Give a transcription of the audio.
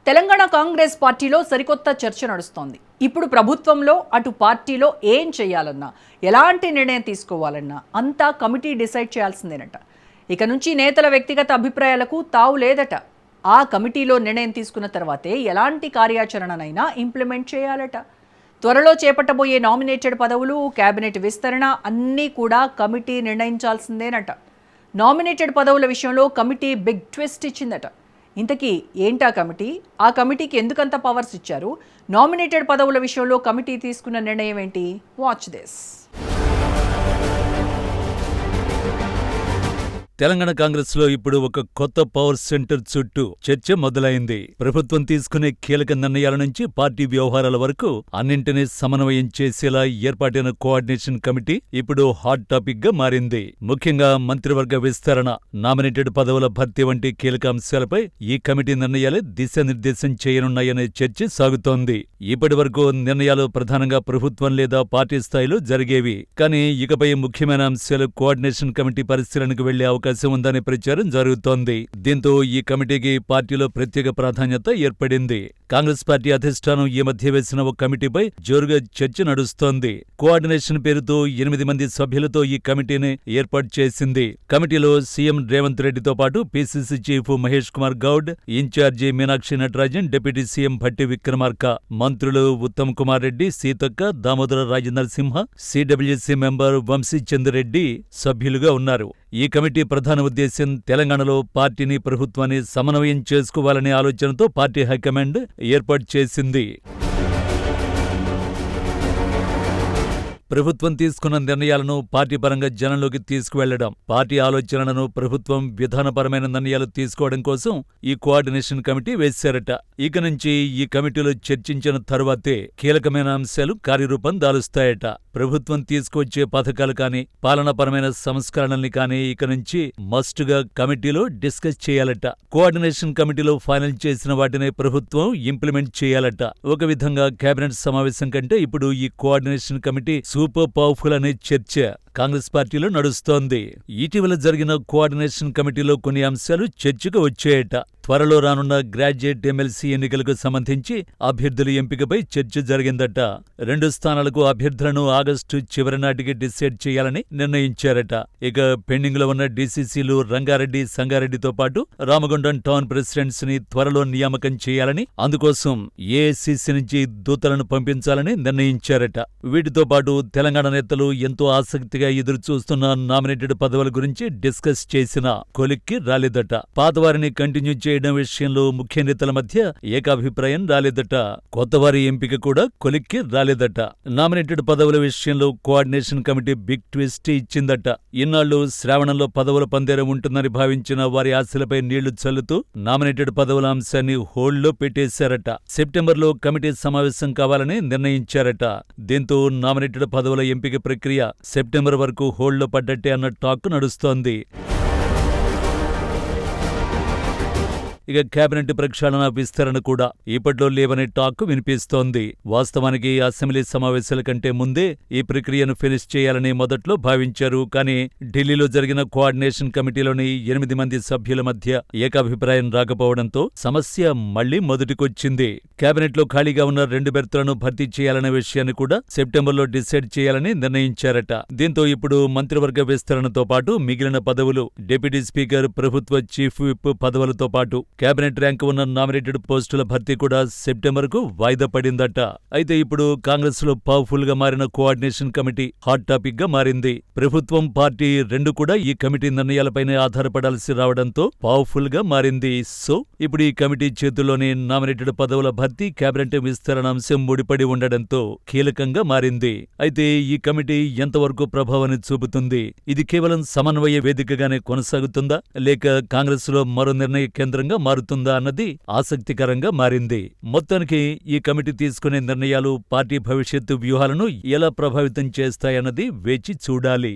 తెలంగాణ కాంగ్రెస్ పార్టీలో సరికొత్త చర్చ నడుస్తోంది. ఇప్పుడు ప్రభుత్వంలో అటు పార్టీలో ఏం చేయాలన్నా, ఎలాంటి నిర్ణయం తీసుకోవాలన్నా అంతా కమిటీ డిసైడ్ చేయాల్సిందేనట. ఇక నుంచి నేతల వ్యక్తిగత అభిప్రాయాలకు తావు లేదట. ఆ కమిటీలో నిర్ణయం తీసుకున్న తర్వాతే ఎలాంటి కార్యాచరణనైనా ఇంప్లిమెంట్ చేయాలట. త్వరలో చేపట్టబోయే నామినేటెడ్ పదవులు, కేబినెట్ విస్తరణ అన్నీ కూడా కమిటీ నిర్ణయించాల్సిందేనట. నామినేటెడ్ పదవుల విషయంలో కమిటీ బిగ్ ట్విస్ట్ ఇచ్చిందట. ఇంతకీ ఏంటా కమిటీ? ఆ కమిటీకి ఎందుకంత పవర్స్ ఇచ్చారు? నామినేటెడ్ పదవుల విషయంలో కమిటీ తీసుకున్న నిర్ణయం ఏంటి? Watch this. తెలంగాణ కాంగ్రెస్ లో ఇప్పుడు ఒక కొత్త పవర్ సెంటర్ చుట్టూ చర్చ మొదలైంది. ప్రభుత్వం తీసుకునే కీలక నిర్ణయాల నుంచి పార్టీ వ్యవహారాల వరకు అన్నింటినీ సమన్వయం చేసేలా ఏర్పాటైన కోఆర్డినేషన్ కమిటీ ఇప్పుడు హాట్ టాపిక్ గా మారింది. ముఖ్యంగా మంత్రివర్గ విస్తరణ, నామినేటెడ్ పదవుల భర్తీ వంటి కీలక అంశాలపై ఈ కమిటీ నిర్ణయాలే దిశానిర్దేశం చేయనున్నాయనే చర్చ సాగుతోంది. ఇప్పటి వరకు నిర్ణయాలు ప్రధానంగా ప్రభుత్వం లేదా పార్టీ స్థాయిలో జరిగేవి. కానీ ఇకపై ముఖ్యమైన అంశాలు కోఆర్డినేషన్ కమిటీ పరిశీలనకు వెళ్లే అవకాశం ఉందనే ప్రచారం జరుగుతోంది. దీంతో ఈ కమిటీకి పార్టీలో ప్రత్యేక ప్రాధాన్యత ఏర్పడింది. కాంగ్రెస్ పార్టీ అధిష్టానం ఈ మధ్య వేసిన ఒక కమిటీపై జోరుగా చర్చ నడుస్తోంది. కోఆర్డినేషన్ పేరుతో 8 మంది సభ్యులతో ఈ కమిటీని ఏర్పాటు చేసింది. కమిటీలో సీఎం రేవంత్ రెడ్డితో పాటు పీసీసీ చీఫ్ మహేష్ కుమార్ గౌడ్, ఇన్ఛార్జి మీనాక్షి నటరాజన్, డిప్యూటీ సీఎం భట్టి విక్రమార్క, మంత్రులు ఉత్తమ్ కుమార్ రెడ్డి, సీతక్క, దామోదర రాజనరసింహ, సిడబ్ల్యూసీ మెంబర్ వంశీచంద్రెడ్డి సభ్యులుగా ఉన్నారు. ఈ కమిటీ ప్రధాన ఉద్దేశ్యం తెలంగాణలో పార్టీని, ప్రభుత్వాన్ని సమన్వయం చేసుకోవాలనే ఆలోచనతో పార్టీ హైకమాండ్ ఏర్పాటు చేసింది. ప్రభుత్వం తీసుకున్న నిర్ణయాలను పార్టీ పరంగా జనంలోకి తీసుకువెళ్లడం, పార్టీ ఆలోచనలను ప్రభుత్వం విధానపరమైన నిర్ణయాలు తీసుకోవడం కోసం ఈ కోఆర్డినేషన్ కమిటీ వేశారట. ఇక నుంచి ఈ కమిటీలో చర్చించిన తరువాతే కీలకమైన అంశాలు కార్యరూపం దాలుస్తాయట. ప్రభుత్వం తీసుకొచ్చే పథకాలు కానీ, పాలనాపరమైన సంస్కరణల్ని కానీ ఇక నుంచి మస్టుగా కమిటీలో డిస్కస్ చేయాలట. కోఆర్డినేషన్ కమిటీలో ఫైనల్ చేసిన వాటినే ప్రభుత్వం ఇంప్లిమెంట్ చేయాలట. ఒక విధంగా కేబినెట్ సమావేశం కంటే ఇప్పుడు ఈ కోఆర్డినేషన్ కమిటీ సూపర్ పవర్ఫుల్ అనే చర్చ కాంగ్రెస్ పార్టీలో నడుస్తోంది. ఇటీవల జరిగిన కోఆర్డినేషన్ కమిటీలో కొన్ని అంశాలు చర్చకు వచ్చాయట. త్వరలో రానున్న గ్రాడ్యుయేట్ ఎమ్మెల్సీ ఎన్నికలకు సంబంధించి అభ్యర్థుల ఎంపికపై చర్చ జరిగిందట. 2 స్థానాలకు అభ్యర్థులను ఆగస్టు చివరి నాటికి డిసైడ్ చేయాలని నిర్ణయించారట. ఇక పెండింగ్ లో ఉన్న డీసీసీలు రంగారెడ్డి, సంగారెడ్డితో పాటు రామగుండం టౌన్ ప్రెసిడెంట్స్ ని త్వరలో నియామకం చేయాలని, అందుకోసం ఏఐసీసీ నుంచి దూతలను పంపించాలని నిర్ణయించారట. వీటితో పాటు తెలంగాణ నేతలు ఎంతో ఆసక్తిగా ఎదురుచూస్తున్న నామినేటెడ్ పదవుల గురించి డిస్కస్ చేసిన కొలిక్కి రాలేదట. పాతవారిని కంటిన్యూ చేయడం విషయంలో ముఖ్య నేతల మధ్య ఏకాభిప్రాయం రాలేదట. కొత్తవారి ఎంపిక కూడా కొలిక్కి రాలేదట. నామినేటెడ్ పదవుల విషయంలో కోఆర్డినేషన్ కమిటీ బిగ్ ట్విస్ట్ ఇచ్చిందట. ఇన్నాళ్లు శ్రావణంలో పదవుల పందేరం ఉంటుందని భావించిన వారి ఆశలపై నీళ్లు చల్లుతూ నామినేటెడ్ పదవుల అంశాన్ని హోల్డ్లో పెట్టేశారట. సెప్టెంబర్లో కమిటీ సమావేశం కావాలని నిర్ణయించారట. దీంతో నామినేటెడ్ పదవుల ఎంపిక ప్రక్రియ సెప్టెంబర్ వరకు హోల్డ్లో పడ్డట్టే అన్న టాక్ నడుస్తోంది. ఇక కేబినెట్ ప్రక్షాళన, విస్తరణ కూడా ఇప్పట్లో లేవనే టాక్ వినిపిస్తోంది. వాస్తవానికి అసెంబ్లీ సమావేశాల కంటే ముందే ఈ ప్రక్రియను ఫినిష్ చేయాలని మొదట్లో భావించారు. కానీ ఢిల్లీలో జరిగిన కోఆర్డినేషన్ కమిటీలోని 8 మంది సభ్యుల మధ్య ఏకాభిప్రాయం రాకపోవడంతో సమస్య మళ్లీ మొదటికొచ్చింది. కేబినెట్లో ఖాళీగా ఉన్న 2 బెర్తులను భర్తీ చేయాలనే విషయాన్ని కూడా సెప్టెంబర్లో డిసైడ్ చేయాలని నిర్ణయించారట. దీంతో ఇప్పుడు మంత్రివర్గ విస్తరణతో పాటు మిగిలిన పదవులు, డిప్యూటీ స్పీకర్, ప్రభుత్వ చీఫ్ విప్ పదవులతో పాటు కేబినెట్ ర్యాంక్ ఉన్న నామినేటెడ్ పోస్టుల భర్తీ కూడా సెప్టెంబర్కు వాయిదా పడిందట. అయితే ఇప్పుడు కాంగ్రెస్ లో పవర్ఫుల్ గా మారిన కోఆర్డినేషన్ కమిటీ హాట్ టాపిక్ గా మారింది. ప్రభుత్వం, పార్టీ రెండు కూడా ఈ కమిటీ నిర్ణయాలపైనే ఆధారపడాల్సి రావడంతో పవర్ఫుల్ గా మారింది. సో ఇప్పుడు ఈ కమిటీ చేతుల్లోనే నామినేటెడ్ పదవుల భర్తీ, కేబినెట్ విస్తరణ అంశం ముడిపడి ఉండడంతో కీలకంగా మారింది. అయితే ఈ కమిటీ ఎంతవరకు ప్రభావాన్ని చూపుతుంది? ఇది కేవలం సమన్వయ వేదికగానే కొనసాగుతుందా, లేక కాంగ్రెస్ లో మరో నిర్ణయ కేంద్రంగా మారుతుందా అన్నది ఆసక్తికరంగా మారింది. మొత్తానికి ఈ కమిటీ తీసుకునే నిర్ణయాలు పార్టీ భవిష్యత్తు వ్యూహాలను ఎలా ప్రభావితం చేస్తాయన్నది వేచి చూడాలి.